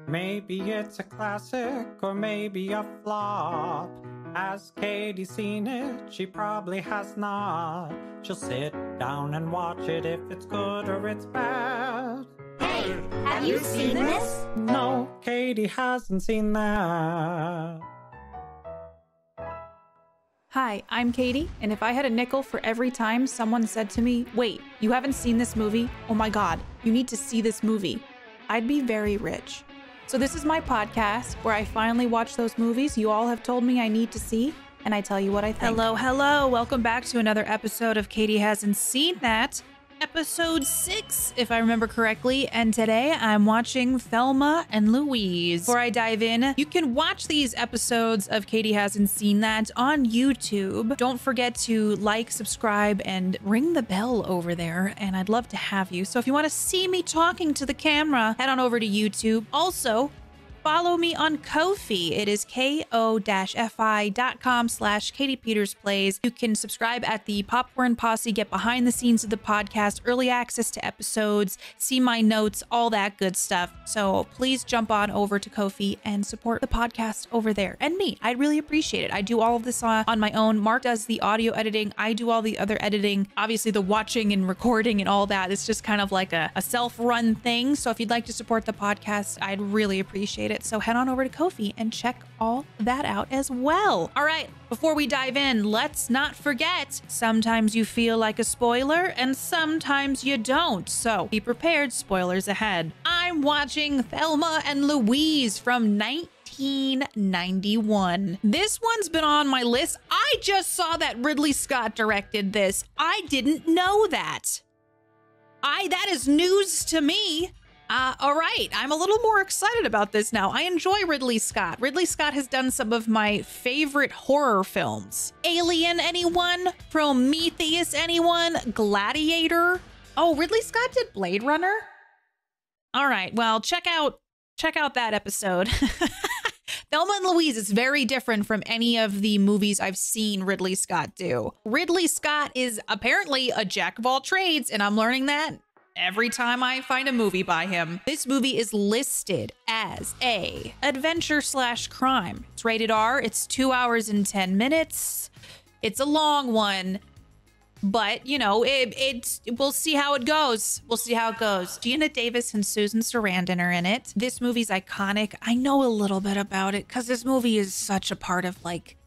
Maybe it's a classic or maybe a flop. Has Katie seen it? She probably has not. She'll sit down and watch it if it's good or it's bad. Hey, have you seen this? No, Katie hasn't seen that. Hi, I'm Katie, and if I had a nickel for every time someone said to me, "Wait, you haven't seen this movie? Oh my God, you need to see this movie," I'd be very rich. So this is my podcast where I finally watch those movies you all have told me I need to see, and I tell you what I think. Hello. Welcome back to another episode of Katie Hasn't Seen That. Episode 6, if I remember correctly, and today I'm watching Thelma and Louise. Before I dive in, you can watch these episodes of Katie Hasn't Seen That on YouTube. Don't forget to like, subscribe, and ring the bell over there, and I'd love to have you. So if you want to see me talking to the camera, head on over to YouTube. Also, follow me on Ko-fi. It is ko-fi.com/KatiePetersPlays. You can subscribe at the Popcorn Posse, get behind the scenes of the podcast, early access to episodes, see my notes, all that good stuff. So please jump on over to Ko-fi and support the podcast over there. And me, I'd really appreciate it. I do all of this on my own. Mark does the audio editing. I do all the other editing. Obviously the watching and recording and all that. It's just kind of like a self-run thing. So if you'd like to support the podcast, I'd really appreciate it. So head on over to Ko-fi and check all that out as well. All right, before we dive in, let's not forget, sometimes you feel like a spoiler and sometimes you don't. So be prepared, spoilers ahead. I'm watching Thelma and Louise from 1991. This one's been on my list. I just saw that Ridley Scott directed this. I didn't know that. That is news to me. All right, I'm a little more excited about this now. I enjoy Ridley Scott. Ridley Scott has done some of my favorite horror films. Alien, anyone? Prometheus, anyone? Gladiator? Oh, Ridley Scott did Blade Runner? All right, well, check out that episode. Thelma and Louise is very different from any of the movies I've seen Ridley Scott do. Ridley Scott is apparently a jack of all trades, and I'm learning that every time I find a movie by him. This movie is listed as a adventure/crime. It's rated R. It's 2 hours and 10 minutes. It's a long one, but you know, we'll see how it goes. We'll see how it goes. Geena Davis and Susan Sarandon are in it. This movie's iconic. I know a little bit about it because this movie is such a part of like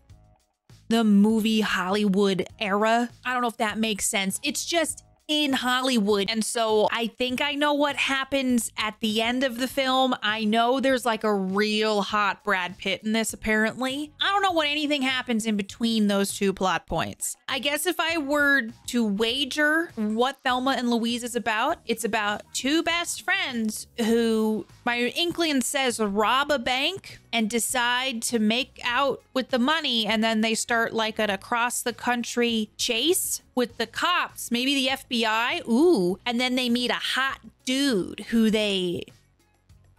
the movie Hollywood era. I don't know if that makes sense. It's just in Hollywood. And so I think I know what happens at the end of the film. I know there's like a real hot Brad Pitt in this, apparently. I don't know what anything happens in between those two plot points. I guess if I were to wager what Thelma and Louise is about, it's about two best friends who, my inkling says, rob a bank and decide to make out with the money, and then they start like an across the country chase with the cops, maybe the FBI. Ooh, and then they meet a hot dude who they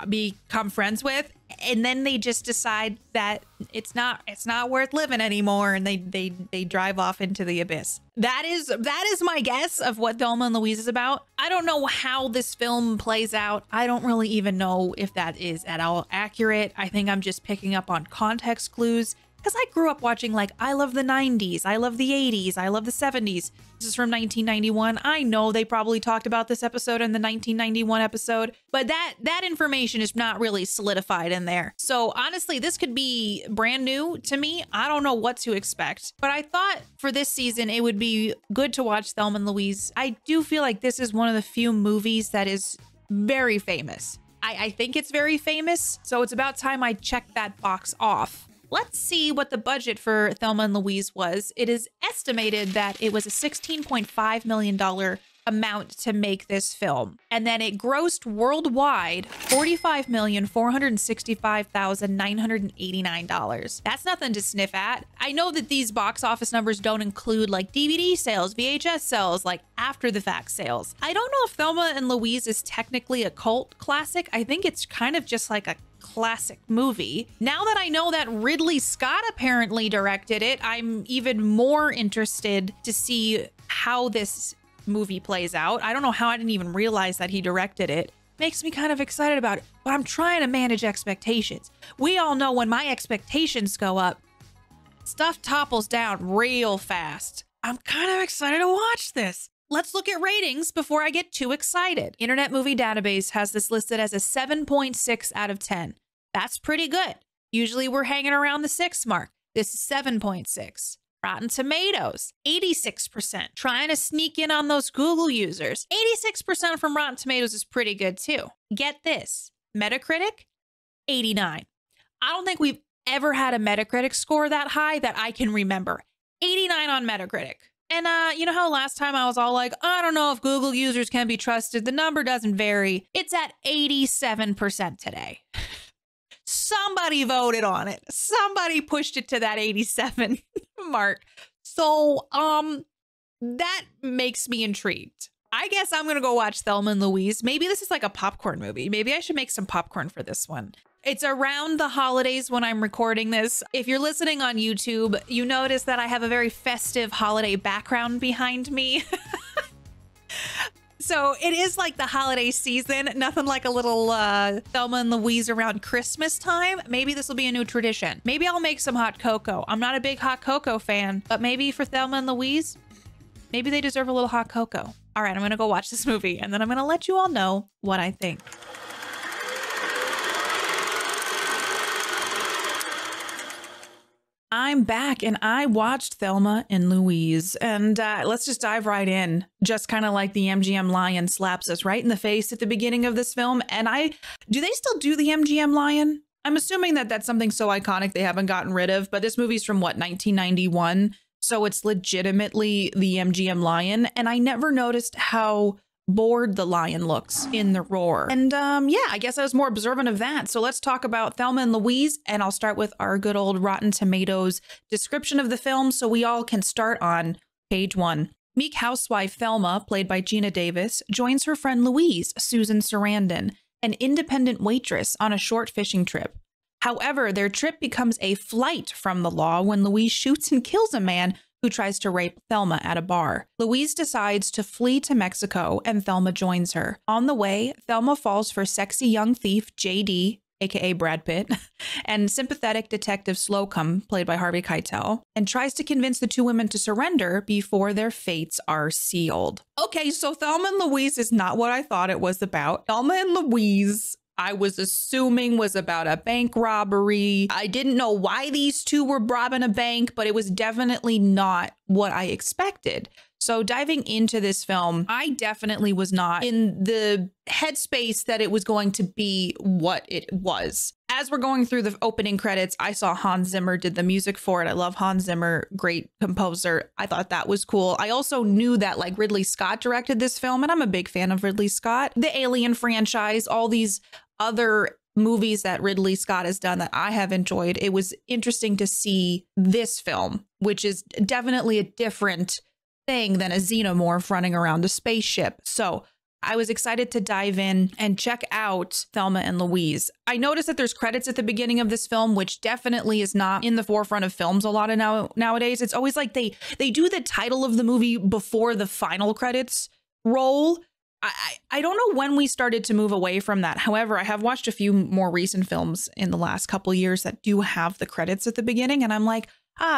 become friends with, and then they just decide that it's not worth living anymore, and they drive off into the abyss. That is my guess of what Thelma and Louise is about. I don't know how this film plays out. I don't really even know if that is at all accurate. I think I'm just picking up on context clues, because I grew up watching, like, I love the 90s, I love the 80s, I love the 70s. This is from 1991. I know they probably talked about this episode in the 1991 episode, but that information is not really solidified in there. So honestly, this could be brand new to me. I don't know what to expect, but I thought for this season, it would be good to watch Thelma and Louise. I do feel like this is one of the few movies that is very famous. I think it's very famous, so it's about time I check that box off. Let's see what the budget for Thelma and Louise was. It is estimated that it was a $16.5 million amount to make this film. And then it grossed worldwide $45,465,989. That's nothing to sniff at. I know that these box office numbers don't include like DVD sales, VHS sales, like after the fact sales. I don't know if Thelma and Louise is technically a cult classic. I think it's kind of just like a classic movie. Now that I know that Ridley Scott apparently directed it, I'm even more interested to see how this movie plays out. I don't know how I didn't even realize that he directed it. makes me kind of excited about it, but I'm trying to manage expectations. We all know when my expectations go up, stuff topples down real fast. I'm kind of excited to watch this. Let's look at ratings before I get too excited. Internet Movie Database has this listed as a 7.6 out of 10. That's pretty good. Usually we're hanging around the 6 mark. This is 7.6. Rotten Tomatoes, 86%. Trying to sneak in on those Google users. 86% from Rotten Tomatoes is pretty good too. Get this, Metacritic, 89. I don't think we've ever had a Metacritic score that high that I can remember. 89 on Metacritic. And you know how last time I was all like, I don't know if Google users can be trusted. The number doesn't vary. It's at 87% today. Somebody voted on it. Somebody pushed it to that 87 mark. So, that makes me intrigued. I guess I'm going to go watch Thelma and Louise. Maybe this is like a popcorn movie. Maybe I should make some popcorn for this one. It's around the holidays when I'm recording this. If you're listening on YouTube, you notice that I have a very festive holiday background behind me. So it is like the holiday season, nothing like a little Thelma and Louise around Christmas time. Maybe this will be a new tradition. Maybe I'll make some hot cocoa. I'm not a big hot cocoa fan, but maybe for Thelma and Louise, maybe they deserve a little hot cocoa. All right, I'm gonna go watch this movie and then I'm gonna let you all know what I think. I'm back and I watched Thelma and Louise, and let's just dive right in. Just kind of like the MGM lion slaps us right in the face at the beginning of this film. And do they still do the MGM lion? I'm assuming that that's something so iconic they haven't gotten rid of, but this movie's from what, 1991? So it's legitimately the MGM lion. And I never noticed how bored the lion looks in the roar. And yeah, I guess I was more observant of that. So let's talk about Thelma and Louise, and I'll start with our good old Rotten Tomatoes description of the film so we all can start on page 1. Meek housewife Thelma, played by Gina Davis, joins her friend Louise, Susan Sarandon, an independent waitress, on a short fishing trip. However, their trip becomes a flight from the law when Louise shoots and kills a man who tries to rape Thelma at a bar. Louise decides to flee to Mexico and Thelma joins her. On the way, Thelma falls for sexy young thief JD, aka Brad Pitt, and sympathetic detective Slocum, played by Harvey Keitel, and tries to convince the two women to surrender before their fates are sealed. Okay, so Thelma and Louise is not what I thought it was about. Thelma and Louise, I was assuming, was about a bank robbery. I didn't know why these two were robbing a bank, but it was definitely not what I expected. So diving into this film, I definitely was not in the headspace that it was going to be what it was. As we're going through the opening credits, I saw Hans Zimmer did the music for it. I love Hans Zimmer, great composer. I thought that was cool. I also knew that like Ridley Scott directed this film, and I'm a big fan of Ridley Scott. The Alien franchise, all these other movies that Ridley Scott has done that I have enjoyed. It was interesting to see this film, which is definitely a different thing than a xenomorph running around a spaceship. So I was excited to dive in and check out Thelma and Louise. I noticed that there's credits at the beginning of this film, which definitely is not in the forefront of films a lot of nowadays. It's always like they do the title of the movie before the final credits roll. I don't know when we started to move away from that. However, I have watched a few more recent films in the last couple of years that do have the credits at the beginning. And I'm like,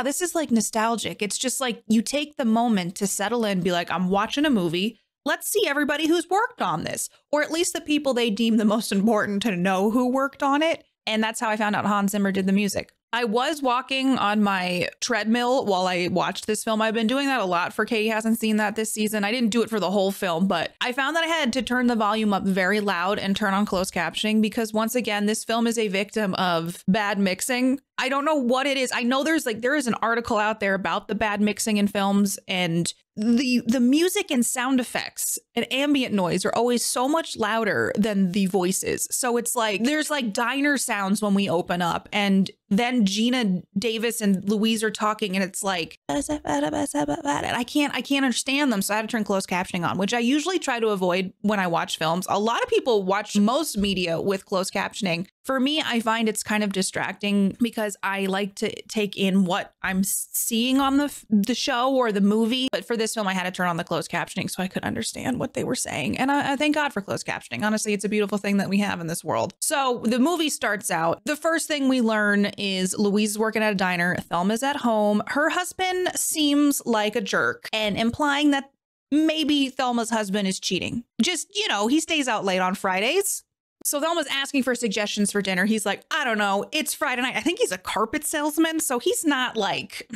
this is like nostalgic. It's just like you take the moment to settle in, be like, I'm watching a movie. Let's see everybody who's worked on this, or at least the people they deem the most important to know who worked on it. And that's how I found out Hans Zimmer did the music. I was walking on my treadmill while I watched this film. I've been doing that a lot for Katie hasn't seen that this season. I didn't do it for the whole film, but I found that I had to turn the volume up very loud and turn on closed captioning because once again, this film is a victim of bad mixing. I don't know what it is. I know there is an article out there about the bad mixing in films, and the music and sound effects and ambient noise are always so much louder than the voices. So it's like there's like diner sounds when we open up, and then Gina Davis and Louise are talking, and it's like, and I can't understand them. So I had to turn closed captioning on, which I usually try to avoid when I watch films. A lot of people watch most media with closed captioning. For me, I find it's kind of distracting because I like to take in what I'm seeing on the show or the movie. But for this film, I had to turn on the closed captioning so I could understand what they were saying. And I thank God for closed captioning. Honestly, it's a beautiful thing that we have in this world. So the movie starts out. The first thing we learn is Louise is working at a diner. Thelma's at home. Her husband seems like a jerk and implying that maybe Thelma's husband is cheating. Just, he stays out late on Fridays. So Thelma's asking for suggestions for dinner. He's like, I don't know. It's Friday night. I think he's a carpet salesman. So he's not like,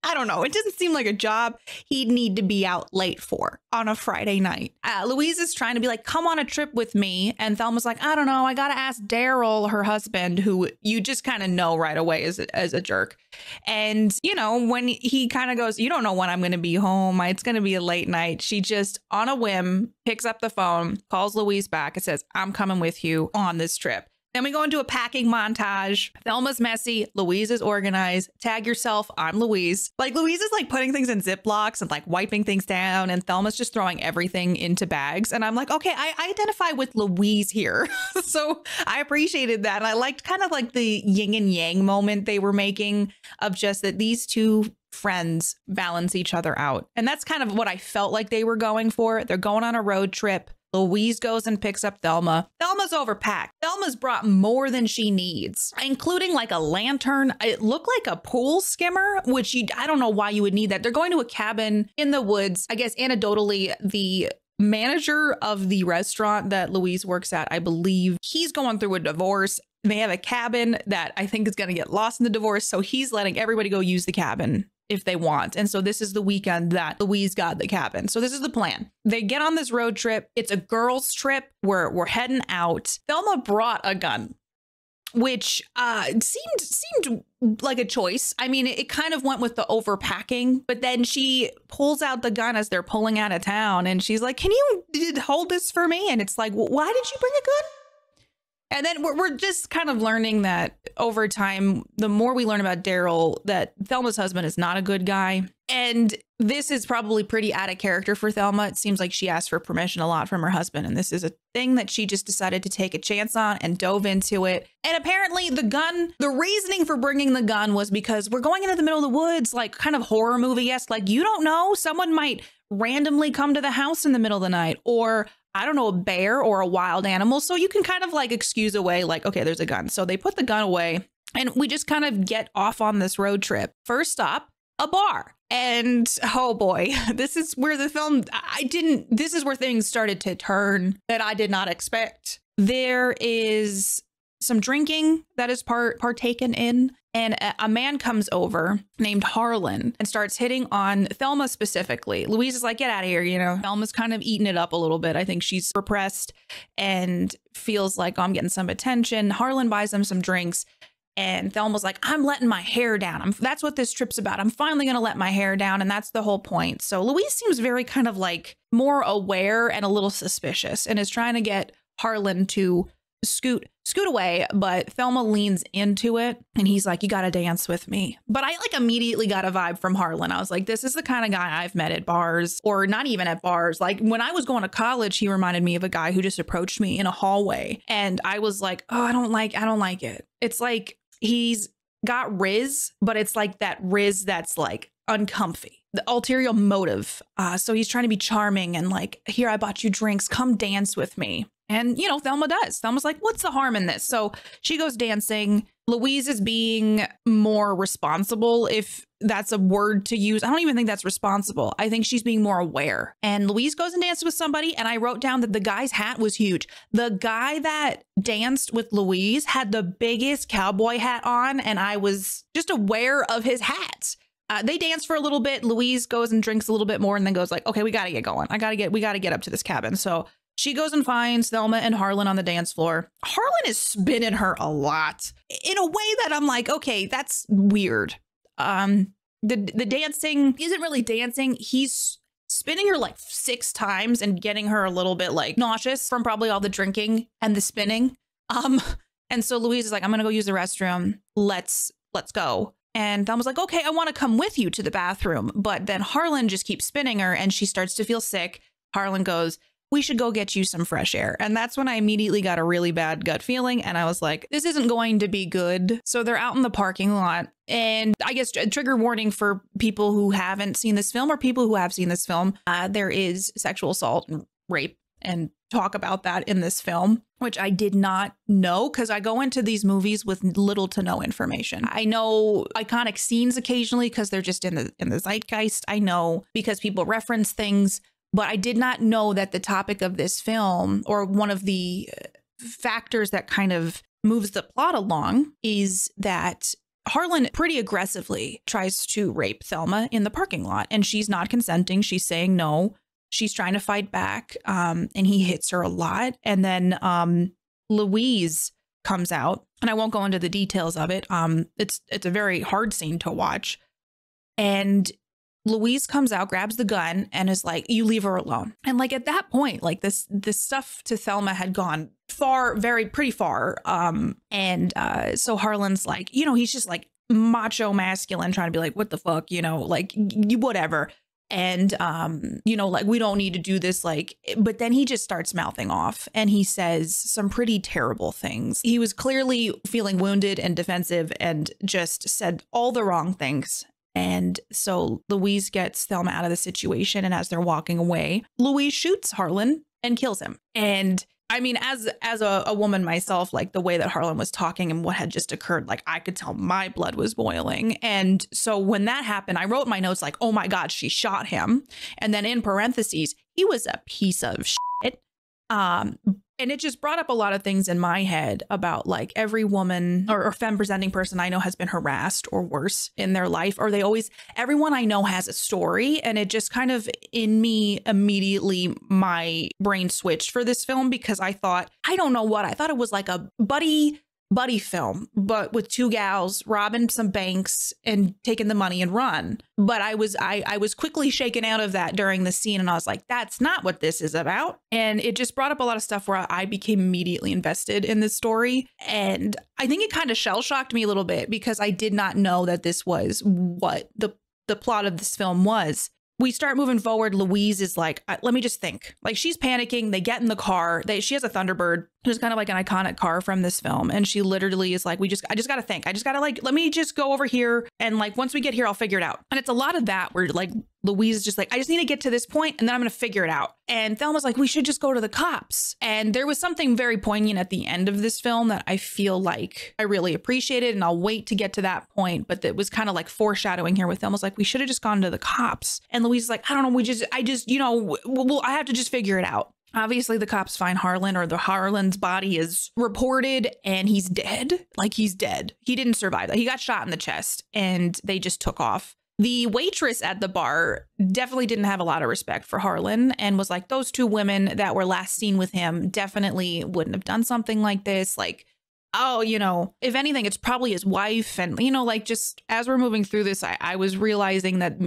I don't know. It doesn't seem like a job he'd need to be out late for on a Friday night. Louise is trying to be like, come on a trip with me. And Thelma's like, I don't know. I got to ask Daryl, her husband, who you just kind of know right away as a jerk. And, when he kind of goes, you don't know when I'm going to be home. It's going to be a late night. She just on a whim picks up the phone, calls Louise back and says, I'm coming with you on this trip. Then we go into a packing montage. Thelma's messy. Louise is organized. Tag yourself. I'm Louise. Louise is putting things in Ziplocs and wiping things down. And Thelma's just throwing everything into bags. And I'm like, okay, I identify with Louise here. So I appreciated that. And I liked kind of the yin and yang moment they were making of just that these two friends balance each other out. And that's kind of what I felt like they were going for. They're going on a road trip. Louise goes and picks up Thelma. Thelma's overpacked. Thelma's brought more than she needs, including a lantern. It looked like a pool skimmer, which I don't know why you would need that. They're going to a cabin in the woods. I guess anecdotally, the manager of the restaurant that Louise works at, I believe he's going through a divorce. They have a cabin that I think is going to get lost in the divorce. So he's letting everybody go use the cabin if they want. And so this is the weekend that Louise got the cabin. So this is the plan. They get on this road trip. It's a girls' trip. We're heading out. Thelma brought a gun, which seemed like a choice. I mean, it kind of went with the overpacking, but then she pulls out the gun as they're pulling out of town. And she's like, can you hold this for me? And it's like, well, why did you bring a gun? And then we're just kind of learning that over time, the more we learn about Daryl, that Thelma's husband is not a good guy. And this is probably pretty out of character for Thelma. It seems like she asked for permission a lot from her husband. And this is a thing that she just decided to take a chance on and dove into it. And apparently the reasoning for bringing the gun was because we're going into the middle of the woods, kind of horror movie-esque. You don't know, someone might randomly come to the house in the middle of the night, or I don't know, a bear or a wild animal. So you can kind of excuse away, okay, there's a gun. So they put the gun away and we just kind of get off on this road trip. First stop, a bar. And oh boy, this is where the film, this is where things started to turn that I did not expect. There is some drinking that is partaken in. And a man comes over named Harlan and starts hitting on Thelma specifically. Louise is like, get out of here. Thelma's kind of eating it up a little bit. I think she's repressed and feels like, I'm getting some attention. Harlan buys them some drinks. And Thelma's like, I'm letting my hair down. That's what this trip's about. I'm finally going to let my hair down. And that's the whole point. So Louise seems very kind of more aware and a little suspicious and is trying to get Harlan to scoot away, but Thelma leans into it and he's like, you got to dance with me. But I immediately got a vibe from Harlan. I was like, this is the kind of guy I've met at bars, or not even at bars. When I was going to college, he reminded me of a guy who just approached me in a hallway. And I was like, oh, I don't like it. It's he's got Riz, but it's that Riz that's uncomfy. The ulterior motive. So he's trying to be charming and here, I bought you drinks. Come dance with me. And, Thelma does. Thelma's like, what's the harm in this? So she goes dancing. Louise is being more responsible, if that's a word to use. I don't even think that's responsible. I think she's being more aware. And Louise goes and dances with somebody. And I wrote down that the guy's hat was huge. The guy that danced with Louise had the biggest cowboy hat on. And I was just aware of his hat. They dance for a little bit. Louise goes and drinks a little bit more and then goes okay, we got to get going. We got to get up to this cabin. So she goes and finds Thelma and Harlan on the dance floor. Harlan is spinning her a lot in a way that I'm like, okay, that's weird. The dancing isn't really dancing. He's spinning her 6 times and getting her a little bit nauseous from probably all the drinking and the spinning. And so Louise is like, I'm going to go use the restroom. Let's go. And Thelma's like, okay, I want to come with you to the bathroom. But then Harlan just keeps spinning her and she starts to feel sick. Harlan goes, we should go get you some fresh air. And that's when I immediately got a really bad gut feeling. And I was like, this isn't going to be good. So they're out in the parking lot. And I guess a trigger warning for people who haven't seen this film or people who have seen this film. There is sexual assault and rape and talk about that in this film, which I did not know because I go into these movies with little to no information. I know iconic scenes occasionally because they're just in the zeitgeist. I know because people reference things, but I did not know that the topic of this film, or one of the factors that kind of moves the plot along, is that Harlan pretty aggressively tries to rape Thelma in the parking lot, and she's not consenting. She's saying no. She's trying to fight back, and he hits her a lot. And then Louise comes out, and I won't go into the details of it. It's a very hard scene to watch. And Louise comes out, grabs the gun, and is like, you leave her alone. And like at that point, like this stuff to Thelma had gone far, pretty far. So Harlan's like, he's just like macho masculine, trying to be like, what the fuck, like whatever. And, like, we don't need to do this, like, but then he just starts mouthing off and he says some pretty terrible things. He was clearly feeling wounded and defensive and just said all the wrong things. And so Louise gets Thelma out of the situation. And as they're walking away, Louise shoots Harlan and kills him. And I mean, as a woman myself, like the way that Harlan was talking and what had just occurred, like I could tell my blood was boiling. And so when that happened, I wrote in my notes like, oh my God, she shot him. And then in parentheses, he was a piece of shit. And it just brought up a lot of things in my head about like every woman or femme presenting person I know has been harassed or worse in their life, or everyone I know has a story. And it just kind of in me immediately, my brain switched for this film because I thought, I don't know what, I thought it was like a buddy film, but with two gals robbing some banks and taking the money and run. But I was quickly shaken out of that during the scene. And I was like, that's not what this is about. And it just brought up a lot of stuff where I became immediately invested in this story. And I think it kind of shell shocked me a little bit because I did not know that this was what the plot of this film was. We start moving forward. Louise is like, let me just think. Like she's panicking. They get in the car. She has a Thunderbird. It was kind of like an iconic car from this film. And she literally is like, I just got to think. I just got to like, let me just go over here. And like, once we get here, I'll figure it out. And it's a lot of that where like Louise is just like, I just need to get to this point and then I'm going to figure it out. And Thelma's like, we should just go to the cops. And there was something very poignant at the end of this film that I feel like I really appreciated. And I'll wait to get to that point. But it was kind of like foreshadowing here with Thelma's like, we should have just gone to the cops. And Louise is like, I don't know. I have to just figure it out. Obviously, the cops find Harlan, or the Harlan's body is reported, and he's dead. Like he's dead. He didn't survive that. He got shot in the chest and they just took off. The waitress at the bar definitely didn't have a lot of respect for Harlan and was like, those two women that were last seen with him definitely wouldn't have done something like this. Like, oh, if anything, it's probably his wife. And, like just as we're moving through this, I was realizing that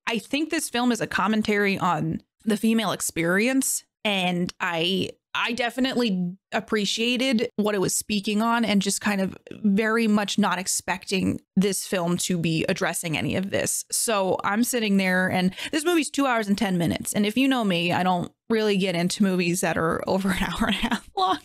I think this film is a commentary on the female experience. And I definitely appreciated what it was speaking on and just kind of very much not expecting this film to be addressing any of this. So I'm sitting there, and this movie's 2 hours and 10 minutes. And if you know me, I don't really get into movies that are over an hour and a half long.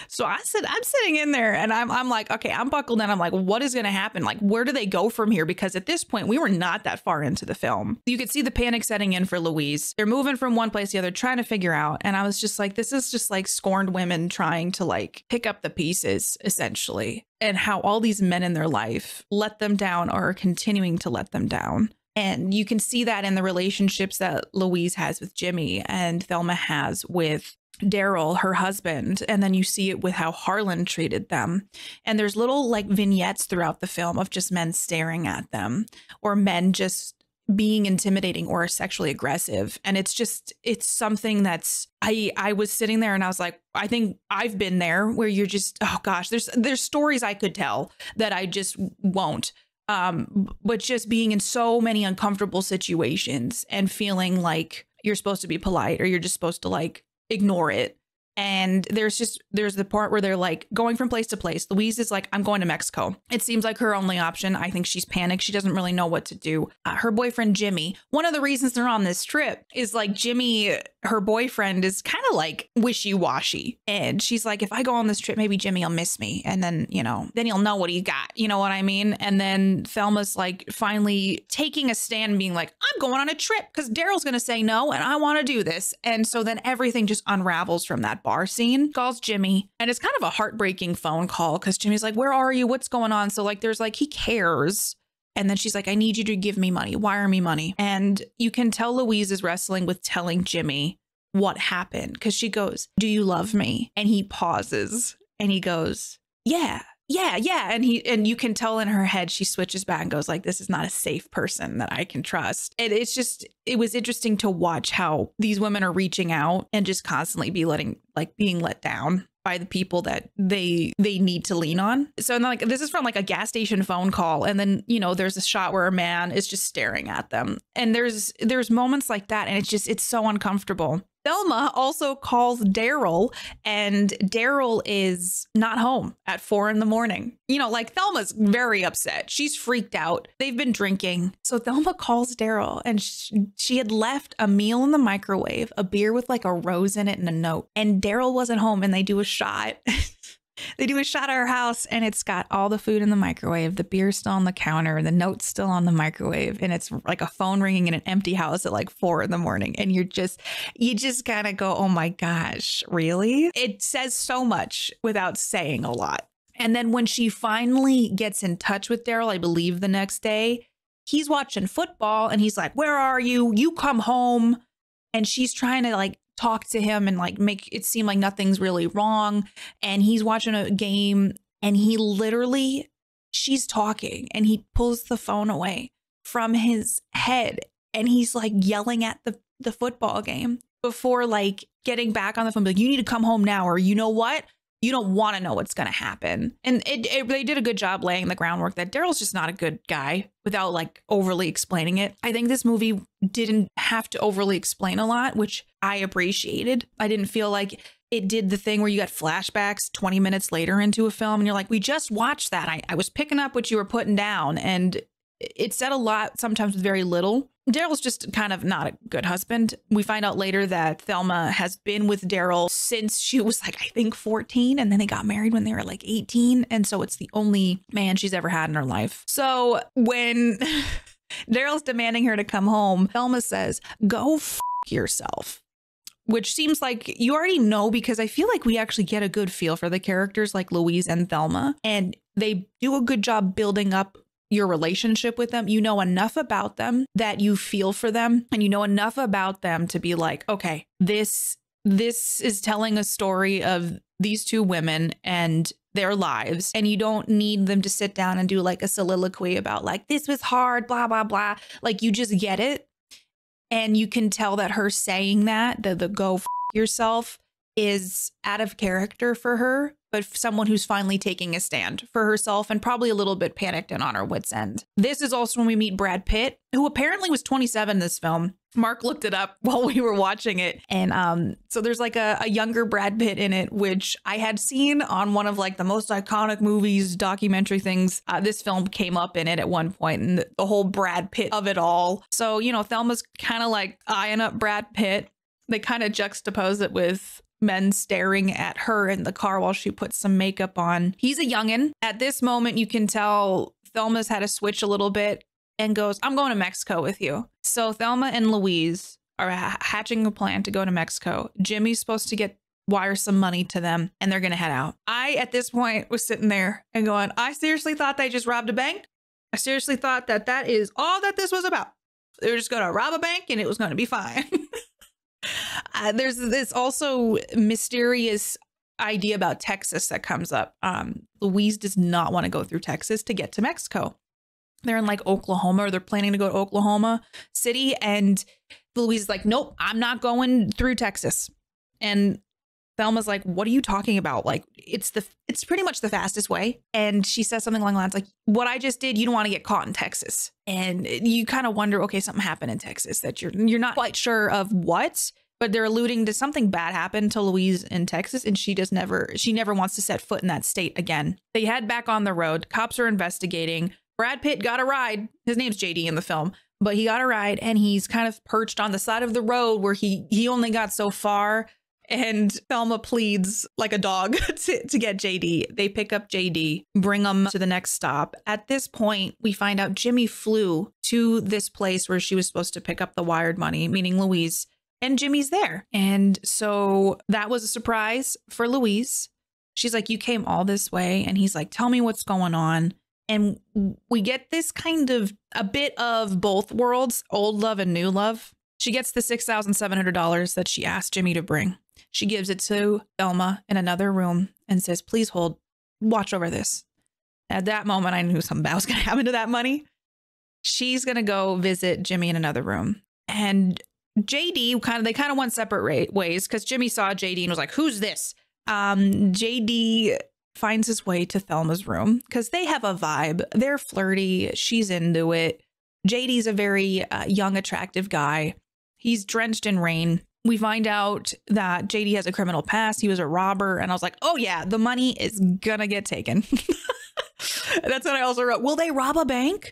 So I'm sitting in there and I'm like, okay, I'm buckled in. I'm like, what is going to happen? Like, where do they go from here? Because at this point, we were not that far into the film. You could see the panic setting in for Louise. They're moving from one place to the other, trying to figure out. And I was just like, this is just like scorned women trying to like pick up the pieces, essentially. And how all these men in their life let them down or are continuing to let them down. And you can see that in the relationships that Louise has with Jimmy and Thelma has with Daryl, her husband, and then you see it with how Harlan treated them. And there's little like vignettes throughout the film of just men staring at them or men just being intimidating or sexually aggressive. And it's something that's, I was sitting there and I was like, I think I've been there where you're just, oh gosh, there's stories I could tell that I just won't. But just being in so many uncomfortable situations and feeling like you're supposed to be polite or you're just supposed to like ignore it. And there's the part where they're like going from place to place. Louise is like, I'm going to Mexico. It seems like her only option. I think she's panicked. She doesn't really know what to do. Her boyfriend, Jimmy, one of the reasons they're on this trip is like Jimmy, her boyfriend, is kind of like wishy-washy. And she's like, if I go on this trip, maybe Jimmy will miss me. And then, then he'll know what he got. You know what I mean? And then Thelma's like finally taking a stand and being like, I'm going on a trip because Daryl's going to say no and I want to do this. And so then everything just unravels from that bar scene. Calls Jimmy, and it's kind of a heartbreaking phone call because Jimmy's like, where are you? What's going on? So like there's like, he cares. And then she's like, I need you to give me money, wire me money. And you can tell Louise is wrestling with telling Jimmy what happened because she goes, do you love me? And he pauses and he goes, yeah. And you can tell in her head, she switches back and goes like, this is not a safe person that I can trust. And it was interesting to watch how these women are reaching out and just constantly being let down by the people that they need to lean on. So like, this is from like a gas station phone call. And then, there's a shot where a man is just staring at them. And there's moments like that. And it's so uncomfortable. Thelma also calls Daryl, and Daryl is not home at 4 a.m. Like Thelma's very upset. She's freaked out. They've been drinking. So Thelma calls Daryl, and she had left a meal in the microwave, a beer with like a rose in it and a note. And Daryl wasn't home, and they do a shot. They do a shot at her house, and it's got all the food in the microwave. The beer's still on the counter. The note's still on the microwave. And it's like a phone ringing in an empty house at like 4 a.m. And you just kind of go, oh my gosh, really? It says so much without saying a lot. And then when she finally gets in touch with Daryl, I believe the next day, he's watching football and he's like, where are you? You come home. And she's trying to like talk to him and like make it seem like nothing's really wrong. And he's watching a game and she's talking and he pulls the phone away from his head and he's like yelling at the football game before like getting back on the phone, like, you need to come home now, or you know what? You don't want to know what's going to happen. And they did a good job laying the groundwork that Daryl's just not a good guy without like overly explaining it. I think this movie didn't have to overly explain a lot, which I appreciated. I didn't feel like it did the thing where you got flashbacks 20 minutes later into a film and you're like, we just watched that. I was picking up what you were putting down, and it said a lot, sometimes with very little. Daryl's just kind of not a good husband. We find out later that Thelma has been with Daryl since she was like, I think 14. And then they got married when they were like 18. And so it's the only man she's ever had in her life. So when Daryl's demanding her to come home, Thelma says, go f yourself. Which seems like you already know, because I feel like we actually get a good feel for the characters like Louise and Thelma. And they do a good job building up your relationship with them. You know enough about them that you feel for them, and you know enough about them to be like, okay, this is telling a story of these two women and their lives, and you don't need them to sit down and do like a soliloquy about like, this was hard, blah, blah, blah. Like, you just get it. And you can tell that her saying that, the go f yourself, is out of character for her, but someone who's finally taking a stand for herself and probably a little bit panicked and on her wit's end. This is also when we meet Brad Pitt, who apparently was 27 in this film. Mark looked it up while we were watching it. And so there's like a younger Brad Pitt in it, which I had seen on one of like the most iconic movies, documentary things. This film came up in it at one point, and the whole Brad Pitt of it all. So, Thelma's kind of like eyeing up Brad Pitt. They kind of juxtapose it with men staring at her in the car while she puts some makeup on. He's a youngin'. At this moment, you can tell Thelma's had to switch a little bit and goes, I'm going to Mexico with you. So Thelma and Louise are hatching a plan to go to Mexico. Jimmy's supposed to wire some money to them, and they're going to head out. I, at this point, was sitting there and going, I seriously thought they just robbed a bank. I seriously thought that is all that this was about. They were just going to rob a bank and it was going to be fine. There's this also mysterious idea about Texas that comes up. Louise does not want to go through Texas to get to Mexico. They're in like Oklahoma, or they're planning to go to Oklahoma City. And Louise is like, nope, I'm not going through Texas. And Thelma's like, what are you talking about? Like, it's pretty much the fastest way. And she says something along the lines like, what I just did, you don't want to get caught in Texas. And you kind of wonder, okay, something happened in Texas that you're not quite sure of what. but they're alluding to something bad happened to Louise in Texas, and she never wants to set foot in that state again. They head back on the road. Cops are investigating. Brad Pitt got a ride. His name's JD in the film, but he got a ride, and he's kind of perched on the side of the road where he only got so far. And Thelma pleads like a dog to get JD. They pick up JD, bring him to the next stop. At this point, we find out Jimmy flew to this place where she was supposed to pick up the wired money, meaning Louise, and Jimmy's there. And so that was a surprise for Louise. She's like, you came all this way. And he's like, tell me what's going on. And we get this kind of a bit of both worlds, old love and new love. She gets the $6,700 that she asked Jimmy to bring. She gives it to Thelma in another room and says, please watch over this. At that moment, I knew something bad was going to happen to that money. She's going to go visit Jimmy in another room. And JD, they kind of went separate ways because Jimmy saw JD and was like, who's this? JD finds his way to Thelma's room because they have a vibe. They're flirty. She's into it. JD's a very young, attractive guy. He's drenched in rain. We find out that JD has a criminal past. He was a robber. And I was like, oh yeah, the money is gonna get taken. That's what I also wrote. Will they rob a bank?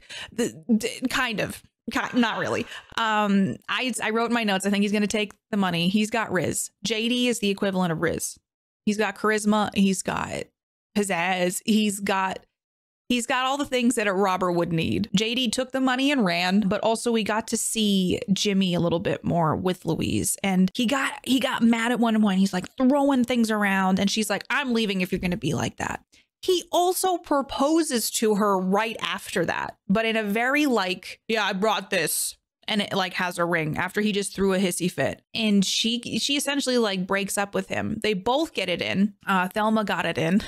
Kind of. Not really. I wrote in my notes, I think he's gonna take the money. He's got Riz. JD is the equivalent of Riz. He's got charisma. He's got pizzazz. He's got all the things that a robber would need. JD took the money and ran, but also we got to see Jimmy a little bit more with Louise. And he got mad at one point. He's like throwing things around and she's like, I'm leaving if you're going to be like that. He also proposes to her right after that, but in a very like, yeah, I brought this. And it like has a ring after he just threw a hissy fit. And she essentially like breaks up with him. They both get it in. Thelma got it in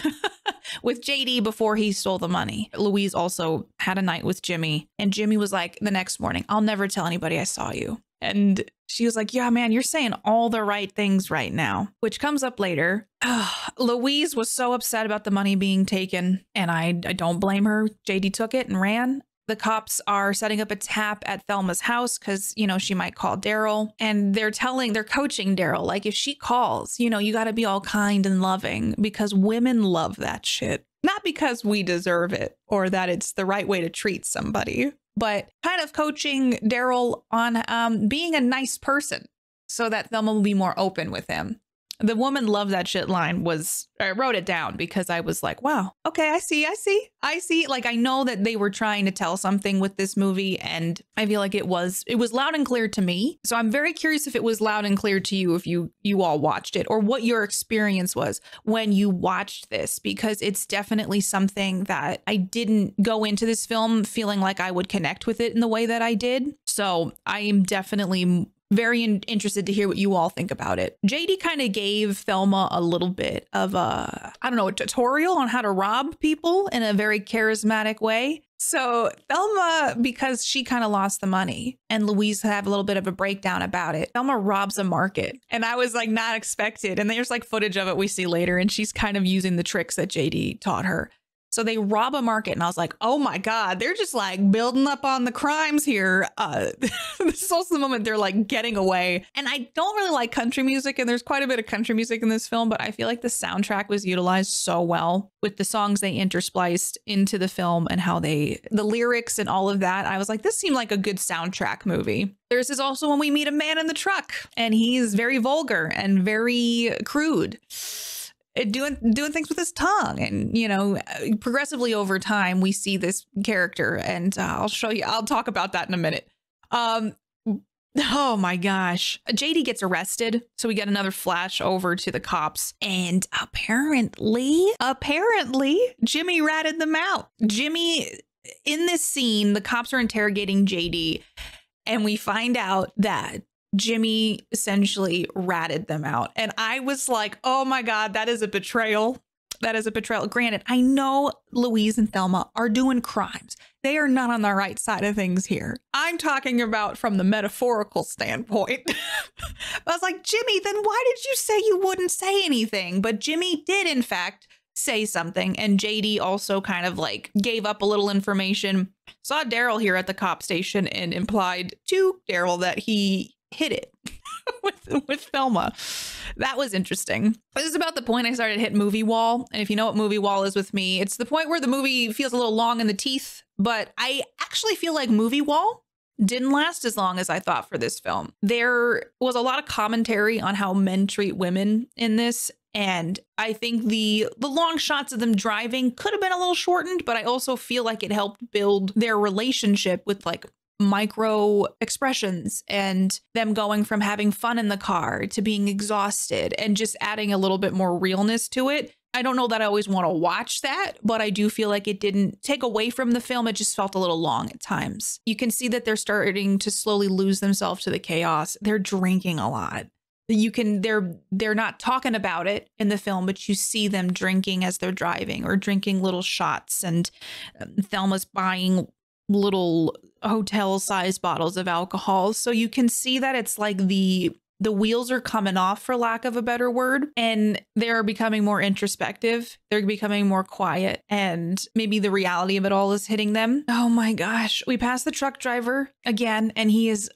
with JD before he stole the money. Louise also had a night with Jimmy. And Jimmy was like the next morning, I'll never tell anybody I saw you. And she was like, yeah, man, you're saying all the right things right now, which comes up later. Louise was so upset about the money being taken. And I don't blame her. JD took it and ran. The cops are setting up a tap at Thelma's house because, you know, she might call Daryl, and they're coaching Daryl, like, if she calls, you know, you got to be all kind and loving because women love that shit. Not because we deserve it or that it's the right way to treat somebody, but kind of coaching Daryl on being a nice person so that Thelma will be more open with him. The woman love that shit line I wrote it down because I was like, wow, okay, I see. Like, I know that they were trying to tell something with this movie, and I feel like it was loud and clear to me. So I'm very curious if it was loud and clear to you, if you all watched it, or what your experience was when you watched this, because it's definitely something that I didn't go into this film feeling like I would connect with it in the way that I did. So I am definitely very interested to hear what you all think about it. JD kind of gave Thelma a little bit of a tutorial on how to rob people in a very charismatic way. So Thelma, because she kind of lost the money and Louise have a little bit of a breakdown about it, Thelma robs a market. And I was like, not expected. And there's like footage of it we see later. And she's kind of using the tricks that JD taught her. So they rob a market, and I was like, oh my God, they're just like building up on the crimes here. This is also the moment they're like getting away. And I don't really like country music, and there's quite a bit of country music in this film, but I feel like the soundtrack was utilized so well with the songs they interspliced into the film and how the lyrics and all of that. I was like, this seemed like a good soundtrack movie. There's this also when we meet a man in the truck, and he's very vulgar and very crude. Doing things with his tongue, and you know, progressively over time we see this character, and I'll show you. I'll talk about that in a minute. Oh my gosh, JD gets arrested, so we get another flash over to the cops, and apparently Jimmy ratted them out. Jimmy, in this scene, the cops are interrogating JD, and we find out that Jimmy essentially ratted them out. And I was like, oh my God, that is a betrayal. That is a betrayal. Granted, I know Louise and Thelma are doing crimes. They are not on the right side of things here. I'm talking about from the metaphorical standpoint. I was like, Jimmy, then why did you say you wouldn't say anything? But Jimmy did, in fact, say something. And JD also kind of like gave up a little information. Saw Daryl here at the cop station and implied to Daryl that he hid it. with Thelma. That was interesting. This is about the point I started to hit movie wall. And if you know what movie wall is with me, it's the point where the movie feels a little long in the teeth. But I actually feel like movie wall didn't last as long as I thought for this film. There was a lot of commentary on how men treat women in this. And I think the long shots of them driving could have been a little shortened, but I also feel like it helped build their relationship with like micro expressions and them going from having fun in the car to being exhausted and just adding a little bit more realness to it. I don't know that I always want to watch that, but I do feel like it didn't take away from the film. It just felt a little long at times. You can see that they're starting to slowly lose themselves to the chaos. They're drinking a lot. They're not talking about it in the film, but you see them drinking as they're driving or drinking little shots, and Thelma's buying little hotel size bottles of alcohol. So you can see that it's like the wheels are coming off, for lack of a better word, and they're becoming more introspective. They're becoming more quiet, and maybe the reality of it all is hitting them. Oh my gosh. We passed the truck driver again, and he is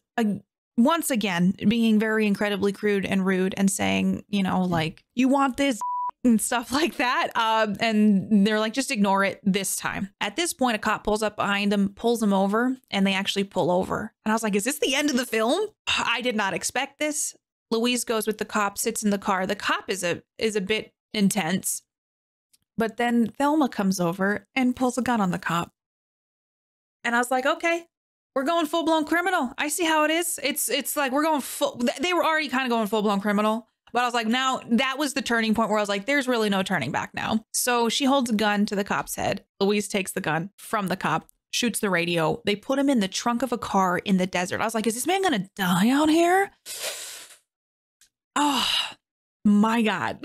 once again being very incredibly crude and rude and saying, you know, like, you want this and stuff like that. And they're like, just ignore it this time. At this point, a cop pulls up behind him, pulls him over, and they actually pull over. And I was like, is this the end of the film? I did not expect this. Louise goes with the cop, sits in the car. The cop is a bit intense. But then Thelma comes over and pulls a gun on the cop. And I was like, okay, we're going full-blown criminal. I see how it is. It's like we're going full. They were already kind of going full-blown criminal. But I was like, now that was the turning point where I was like, there's really no turning back now. So she holds a gun to the cop's head. Louise takes the gun from the cop, shoots the radio. They put him in the trunk of a car in the desert. I was like, is this man going to die out here? Oh, my God.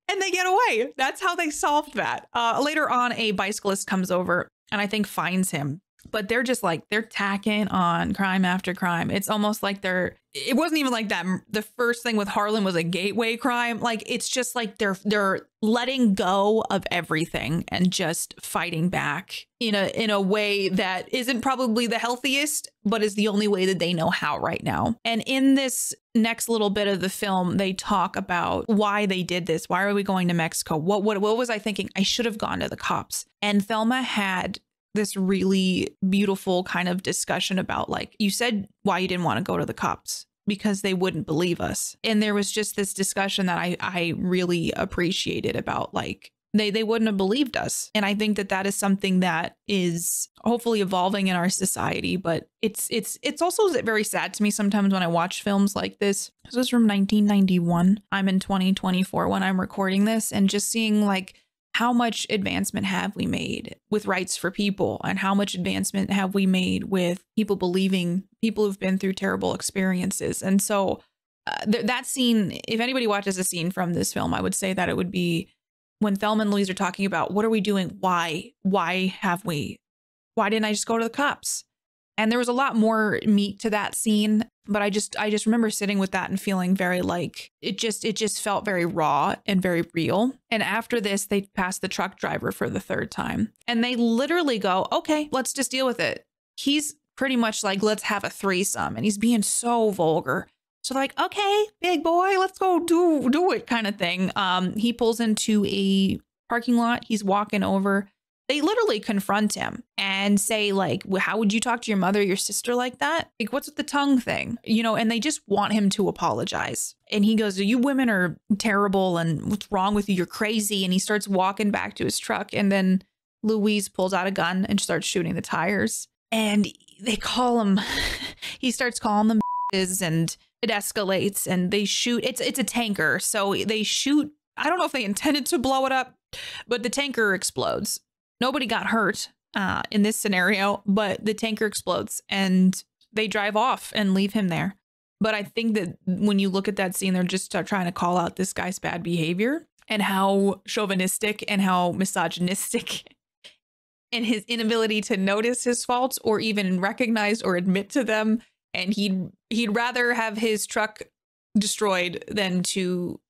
And they get away. That's how they solved that. Later on, a bicyclist comes over and I think finds him. But they're just like, they're tacking on crime after crime. It's almost like it wasn't even like that. The first thing with Harlan was a gateway crime. Like, it's just like they're letting go of everything and just fighting back in a way that isn't probably the healthiest, but is the only way that they know how right now. And in this next little bit of the film, they talk about why they did this. Why are we going to Mexico? What was I thinking? I should have gone to the cops. And Thelma had this really beautiful kind of discussion about, like, you said why you didn't want to go to the cops, because they wouldn't believe us. And there was just this discussion that I really appreciated about, like, they wouldn't have believed us. And I think that is something that is hopefully evolving in our society. But it's also very sad to me sometimes when I watch films like this. This was from 1991. I'm in 2024 when I'm recording this, and just seeing like, how much advancement have we made with rights for people, and how much advancement have we made with people believing people who've been through terrible experiences? And so that scene, if anybody watches a scene from this film, I would say that it would be when Thelma and Louise are talking about, what are we doing? Why didn't I just go to the cops? And there was a lot more meat to that scene, but I just remember sitting with that and feeling very like, it just felt very raw and very real. And after this, they passed the truck driver for the third time, and they literally go, okay, let's just deal with it. He's pretty much like, let's have a threesome. And he's being so vulgar. So like, okay, big boy, let's go do it kind of thing. He pulls into a parking lot. He's walking over. They literally confront him and say, like, well, how would you talk to your mother, your sister like that? Like, what's with the tongue thing? You know, and they just want him to apologize. And he goes, you women are terrible, and what's wrong with you? You're crazy. And he starts walking back to his truck. And then Louise pulls out a gun and starts shooting the tires. And they call him, he starts calling them bitches, and it escalates, and they shoot. It's a tanker. So they shoot. I don't know if they intended to blow it up, but the tanker explodes. Nobody got hurt in this scenario, but the tanker explodes and they drive off and leave him there. But I think that when you look at that scene, they're just trying to call out this guy's bad behavior and how chauvinistic and how misogynistic and his inability to notice his faults or even recognize or admit to them. And he'd rather have his truck destroyed than to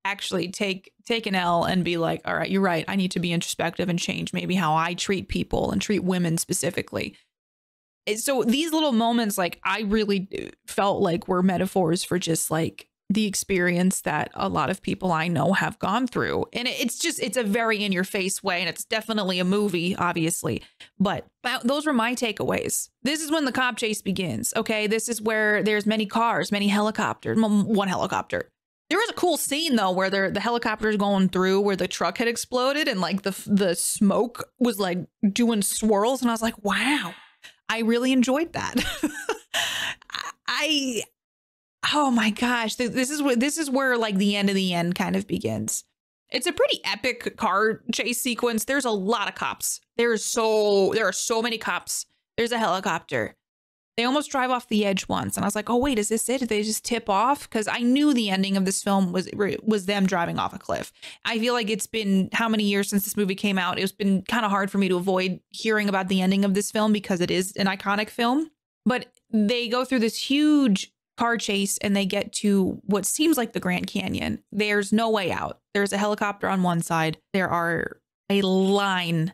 actually take an L and be like, all right, you're right. I need to be introspective and change maybe how I treat people and treat women specifically. So these little moments, like, I really felt like were metaphors for just like the experience that a lot of people I know have gone through. And it's a very in your face way. And it's definitely a movie, obviously. But those were my takeaways. This is when the cop chase begins. Okay. This is where there's many cars, many helicopters, one helicopter. There was a cool scene though, where the helicopter's going through where the truck had exploded and like the smoke was like doing swirls. And I was like, wow, I really enjoyed that. Oh my gosh, this is where like the end of the end kind of begins. It's a pretty epic car chase sequence. There's a lot of cops. There are so many cops. There's a helicopter. They almost drive off the edge once. And I was like, oh wait, is this it? Did they just tip off? Because I knew the ending of this film was them driving off a cliff. I feel like it's been how many years since this movie came out? It's been kind of hard for me to avoid hearing about the ending of this film because it is an iconic film. But they go through this huge car chase and they get to what seems like the Grand Canyon. There's no way out. There's a helicopter on one side. There are a line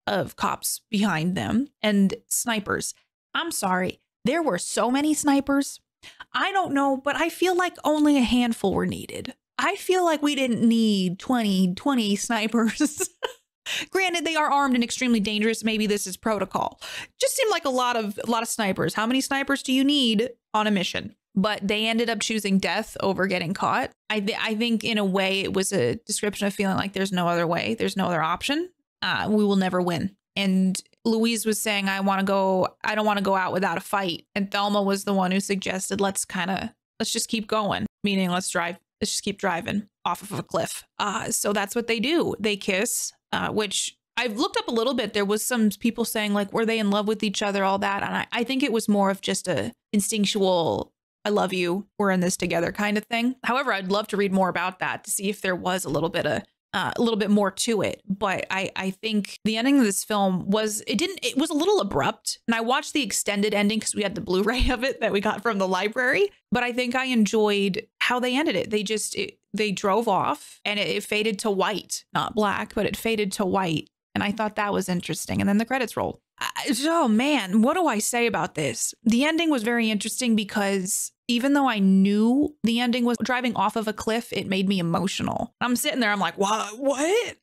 of cops behind them and snipers. I'm sorry. There were so many snipers. I don't know, but I feel like only a handful were needed. I feel like we didn't need 20 snipers. Granted, they are armed and extremely dangerous. Maybe this is protocol. Just seemed like a lot of snipers. How many snipers do you need on a mission? But they ended up choosing death over getting caught. I think in a way it was a description of feeling like there's no other way. There's no other option. We will never win. And Louise was saying, I don't want to go out without a fight. And Thelma was the one who suggested, let's just keep going. Meaning let's just keep driving off of a cliff. So that's what they do. They kiss, which I've looked up a little bit. There was some people saying like, were they in love with each other, all that. And I think it was more of just a instinctual, I love you, we're in this together kind of thing. However, I'd love to read more about that to see if there was a little bit more to it. But I think the ending of this film was a little abrupt. And I watched the extended ending because we had the Blu-ray of it that we got from the library. But I think I enjoyed how they ended it. They drove off and it faded to white, not black, but it faded to white. And I thought that was interesting. And then the credits rolled. Oh man, what do I say about this? The ending was very interesting because even though I knew the ending was driving off of a cliff, it made me emotional. I'm sitting there, I'm like, what?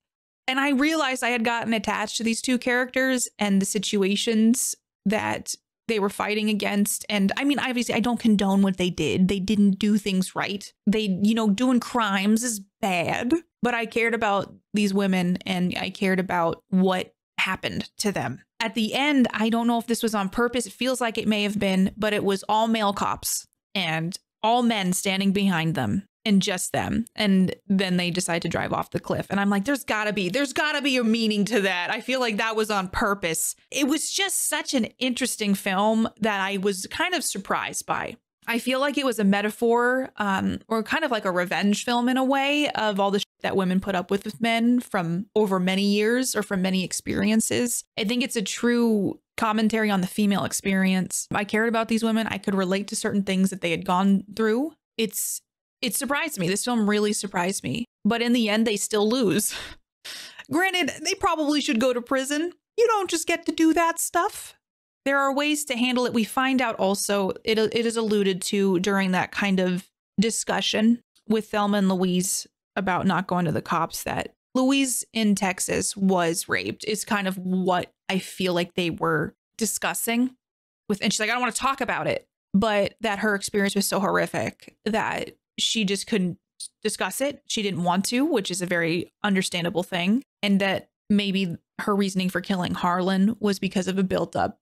And I realized I had gotten attached to these two characters and the situations that they were fighting against. And I mean, obviously, I don't condone what they did. They didn't do things right. Doing crimes is bad. But I cared about these women and I cared about what happened to them. At the end, I don't know if this was on purpose. It feels like it may have been, but it was all male cops and all men standing behind them and just them. And then they decide to drive off the cliff. And I'm like, there's gotta be a meaning to that. I feel like that was on purpose. It was just such an interesting film that I was kind of surprised by. I feel like it was a metaphor or kind of like a revenge film in a way of all the shit that women put up with men from over many years or from many experiences. I think it's a true commentary on the female experience. I cared about these women. I could relate to certain things that they had gone through. It surprised me. This film really surprised me. But in the end, they still lose. Granted, they probably should go to prison. You don't just get to do that stuff. There are ways to handle it. We find out also, it is alluded to during that kind of discussion with Thelma and Louise about not going to the cops, that Louise in Texas was raped is kind of what I feel like they were discussing with. And she's like, I don't want to talk about it, but that her experience was so horrific that she just couldn't discuss it. She didn't want to, which is a very understandable thing. And that maybe her reasoning for killing Harlan was because of a built up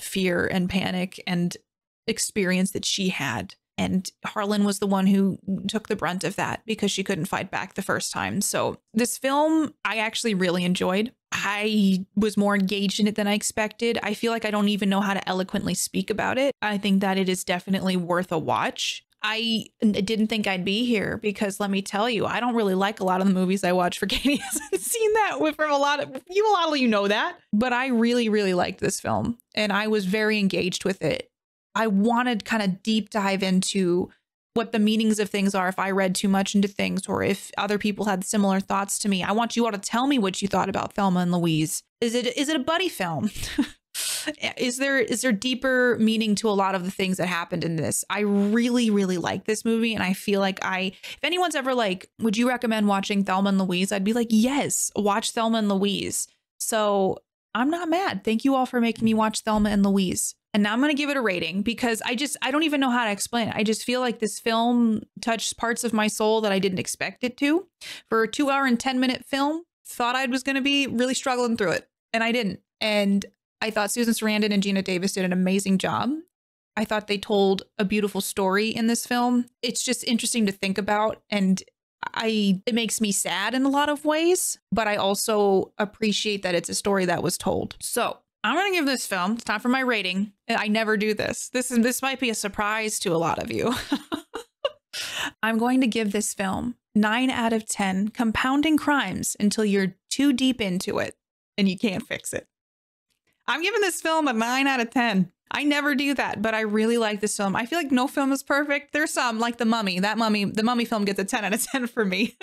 fear and panic and experience that she had. And Harlan was the one who took the brunt of that because she couldn't fight back the first time. So this film, I actually really enjoyed. I was more engaged in it than I expected. I feel like I don't even know how to eloquently speak about it. I think that it is definitely worth a watch. I didn't think I'd be here because let me tell you, I don't really like a lot of the movies I watch. For Katie hasn't seen that from a lot of you know that. But I really, really liked this film and I was very engaged with it. I wanted kind of deep dive into what the meanings of things are if I read too much into things or if other people had similar thoughts to me. I want you all to tell me what you thought about Thelma and Louise. Is it a buddy film? Is there deeper meaning to a lot of the things that happened in this? I really, really like this movie. And I feel like if anyone's ever like, would you recommend watching Thelma and Louise? I'd be like, yes, watch Thelma and Louise. So I'm not mad. Thank you all for making me watch Thelma and Louise. And now I'm going to give it a rating because I don't even know how to explain it. I just feel like this film touched parts of my soul that I didn't expect it to. For a 2 hour and 10-minute film, thought I was going to be really struggling through it. And I didn't. And I thought Susan Sarandon and Gina Davis did an amazing job. I thought they told a beautiful story in this film. It's just interesting to think about. And it makes me sad in a lot of ways, but I also appreciate that it's a story that was told. So I'm going to give this film, it's time for my rating. I never do this. This might be a surprise to a lot of you. I'm going to give this film 9 out of 10 compounding crimes until you're too deep into it and you can't fix it. I'm giving this film a 9 out of 10. I never do that, but I really like this film. I feel like no film is perfect. There's some, like The Mummy. The Mummy film gets a 10 out of 10 for me.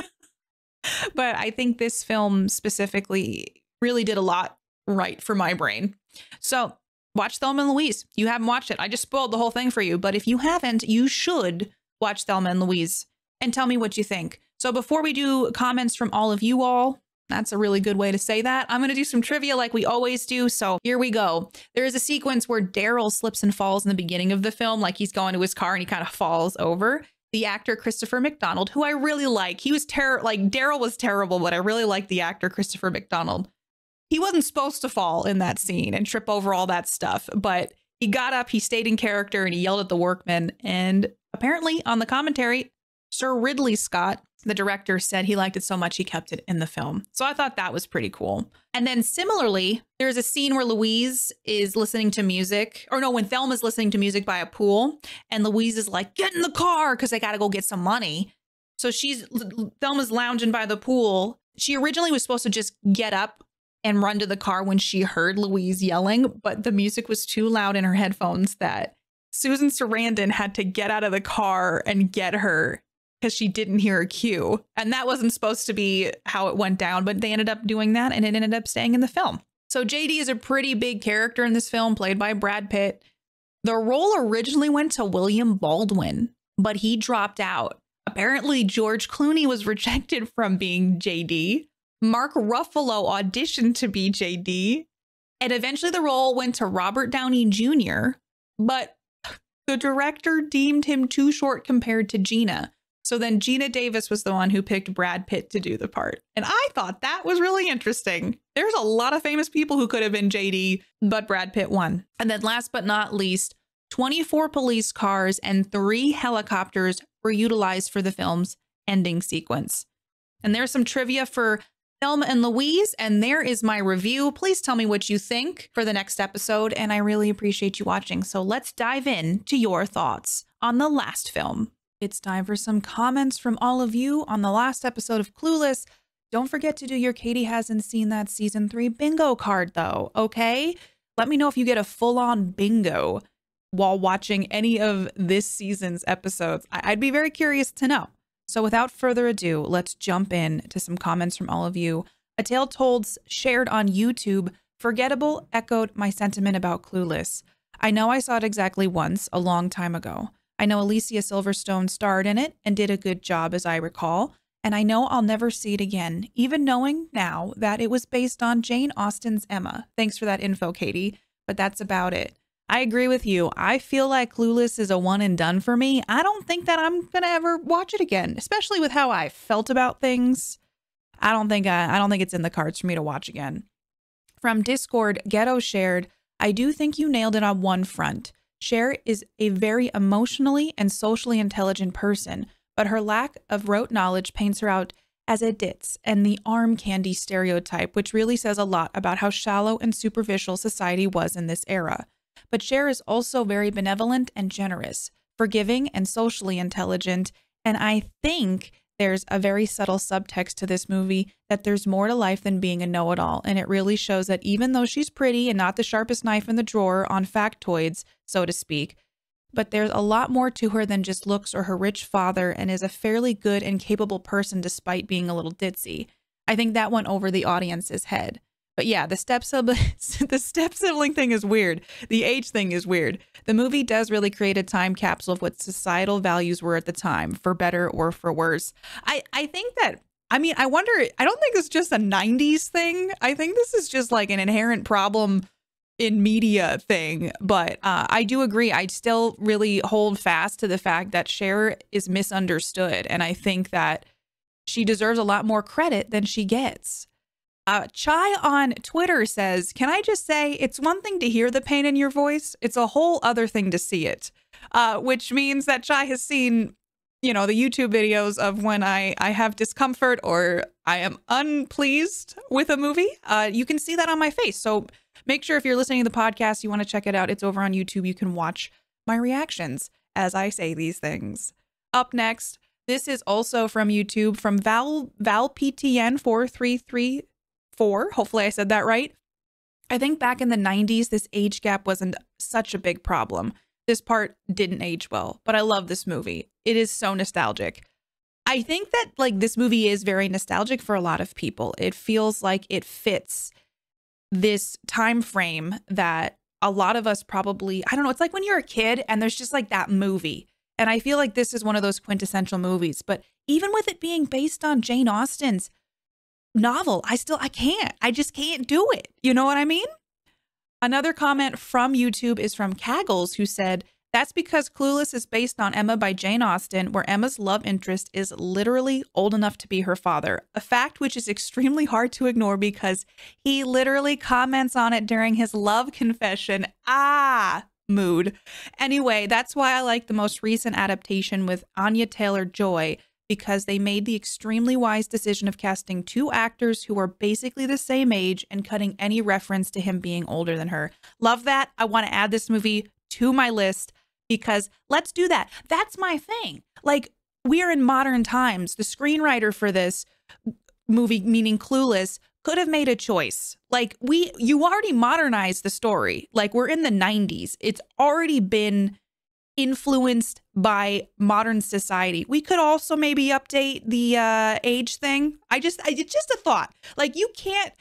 But I think this film specifically really did a lot right for my brain. So watch Thelma and Louise. You haven't watched it. I just spoiled the whole thing for you. But if you haven't, you should watch Thelma and Louise and tell me what you think. So before we do comments from all of you all, that's a really good way to say that, I'm going to do some trivia like we always do. So here we go. There is a sequence where Daryl slips and falls in the beginning of the film, like he's going to his car and he kind of falls over. The actor Christopher McDonald, who I really like, he was Daryl was terrible, but I really like the actor Christopher McDonald. He wasn't supposed to fall in that scene and trip over all that stuff, but he got up, he stayed in character, and he yelled at the workmen. And apparently on the commentary, Sir Ridley Scott, the director, said he liked it so much he kept it in the film. So I thought that was pretty cool. And then similarly, there's a scene where Louise is listening to music, or no, when Thelma's listening to music by a pool, and Louise is like, get in the car, because they got to go get some money. So Thelma's lounging by the pool. She originally was supposed to just get up and run to the car when she heard Louise yelling, but the music was too loud in her headphones that Susan Sarandon had to get out of the car and get her because she didn't hear a cue. And that wasn't supposed to be how it went down, but they ended up doing that and it ended up staying in the film. So JD is a pretty big character in this film, played by Brad Pitt. The role originally went to William Baldwin, but he dropped out. Apparently, George Clooney was rejected from being JD. Mark Ruffalo auditioned to be JD. And eventually the role went to Robert Downey Jr., but the director deemed him too short compared to Gina. So then Gina Davis was the one who picked Brad Pitt to do the part. And I thought that was really interesting. There's a lot of famous people who could have been JD, but Brad Pitt won. And then last but not least, 24 police cars and 3 helicopters were utilized for the film's ending sequence. And there's some trivia for Thelma and Louise, and there is my review. Please tell me what you think for the next episode, and I really appreciate you watching. So let's dive in to your thoughts on the last film. It's time for some comments from all of you on the last episode of Clueless. Don't forget to do your Katie Hasn't Seen That Season 3 bingo card, though, okay? Let me know if you get a full-on bingo while watching any of this season's episodes. I'd be very curious to know. So without further ado, let's jump in to some comments from all of you. A Tale Told's shared on YouTube, Forgettable echoed my sentiment about Clueless. I know I saw it exactly once, a long time ago. I know Alicia Silverstone starred in it and did a good job, as I recall. And I know I'll never see it again, even knowing now that it was based on Jane Austen's Emma. Thanks for that info, Katie. But that's about it. I agree with you. I feel like Clueless is a one and done for me. I don't think that I'm going to ever watch it again, especially with how I felt about things. I don't think it's in the cards for me to watch again. From Discord, Ghetto shared, I do think you nailed it on one front. Cher is a very emotionally and socially intelligent person, but her lack of rote knowledge paints her out as a ditz and the arm candy stereotype, which really says a lot about how shallow and superficial society was in this era. But Cher is also very benevolent and generous, forgiving and socially intelligent, and I think there's a very subtle subtext to this movie that there's more to life than being a know-it-all, and it really shows that even though she's pretty and not the sharpest knife in the drawer on factoids, so to speak, but there's a lot more to her than just looks or her rich father, and is a fairly good and capable person despite being a little ditzy. I think that went over the audience's head. But yeah, the step sibling thing is weird. The age thing is weird. The movie does really create a time capsule of what societal values were at the time, for better or for worse. I think that, I mean, I wonder, I don't think it's just a 90s thing. I think this is just like an inherent problem in media thing. But I do agree. I still really hold fast to the fact that Cher is misunderstood. And I think that she deserves a lot more credit than she gets. Chai on Twitter says, can I just say it's one thing to hear the pain in your voice. It's a whole other thing to see it, which means that Chai has seen, you know, the YouTube videos of when I have discomfort or I am unpleased with a movie. You can see that on my face. So make sure if you're listening to the podcast, you want to check it out. It's over on YouTube. You can watch my reactions as I say these things. Up next, this is also from YouTube from ValPTN4334. Hopefully I said that right. I think back in the 90s, this age gap wasn't such a big problem. This part didn't age well, but I love this movie. It is so nostalgic. I think that like this movie is very nostalgic for a lot of people. It feels like it fits this time frame that a lot of us probably, I don't know, it's like when you're a kid and there's just like that movie. And I feel like this is one of those quintessential movies. But even with it being based on Jane Austen's novel, I just can't do it. You know what I mean? Another comment from YouTube is from Caggles, who said, that's because Clueless is based on Emma by Jane Austen, where Emma's love interest is literally old enough to be her father. A fact which is extremely hard to ignore because he literally comments on it during his love confession. Mood. Anyway, that's why I like the most recent adaptation with Anya Taylor-Joy, because they made the extremely wise decision of casting two actors who are basically the same age and cutting any reference to him being older than her. Love that. I want to add this movie to my list because let's do that. That's my thing. Like, we are in modern times. The screenwriter for this movie, meaning Clueless, could have made a choice. Like, you already modernized the story. Like, we're in the 90s. It's already been influenced by modern society. We could also maybe update the age thing. It's just a thought. Like, you could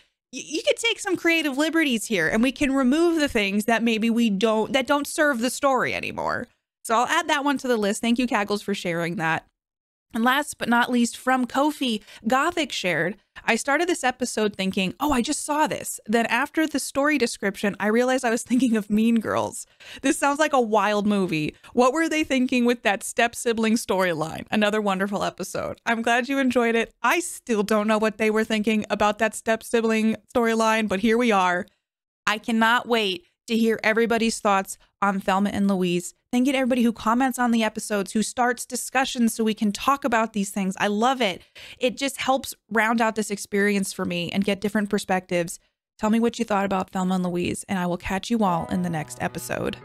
take some creative liberties here and we can remove the things that maybe that don't serve the story anymore. So I'll add that one to the list. Thank you, Caggles, for sharing that. And last but not least, from Kofi, Gothic shared, I started this episode thinking, oh, I just saw this. Then after the story description, I realized I was thinking of Mean Girls. This sounds like a wild movie. What were they thinking with that step-sibling storyline? Another wonderful episode. I'm glad you enjoyed it. I still don't know what they were thinking about that step-sibling storyline, but here we are. I cannot wait to hear everybody's thoughts on Thelma and Louise. Thank you to everybody who comments on the episodes, who starts discussions so we can talk about these things. I love it. It just helps round out this experience for me and get different perspectives. Tell me what you thought about Thelma and Louise, and I will catch you all in the next episode.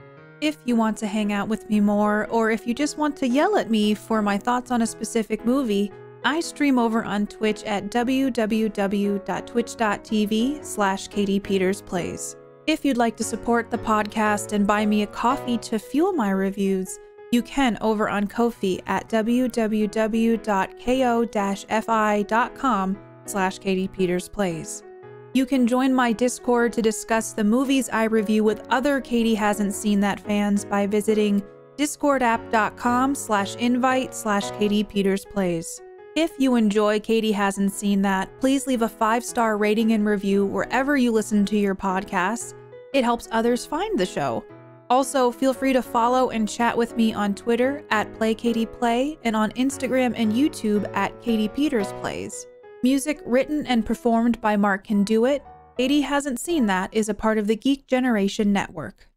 If you want to hang out with me more, or if you just want to yell at me for my thoughts on a specific movie, I stream over on Twitch at www.twitch.tv/KatiePetersPlays. If you'd like to support the podcast and buy me a coffee to fuel my reviews, you can over on Ko-fi at www.ko-fi.com/KatiePetersPlays. You can join my Discord to discuss the movies I review with other Katie Hasn't Seen That fans by visiting discordapp.com/invite/KatiePetersPlays. If you enjoy Katie Hasn't Seen That, please leave a 5-star rating and review wherever you listen to your podcasts. It helps others find the show. Also, feel free to follow and chat with me on Twitter at PlayKatiePlay and on Instagram and YouTube at KatiePetersPlays. Music written and performed by Mark Can Do It. Katie Hasn't Seen That is a part of the Geek Generation Network.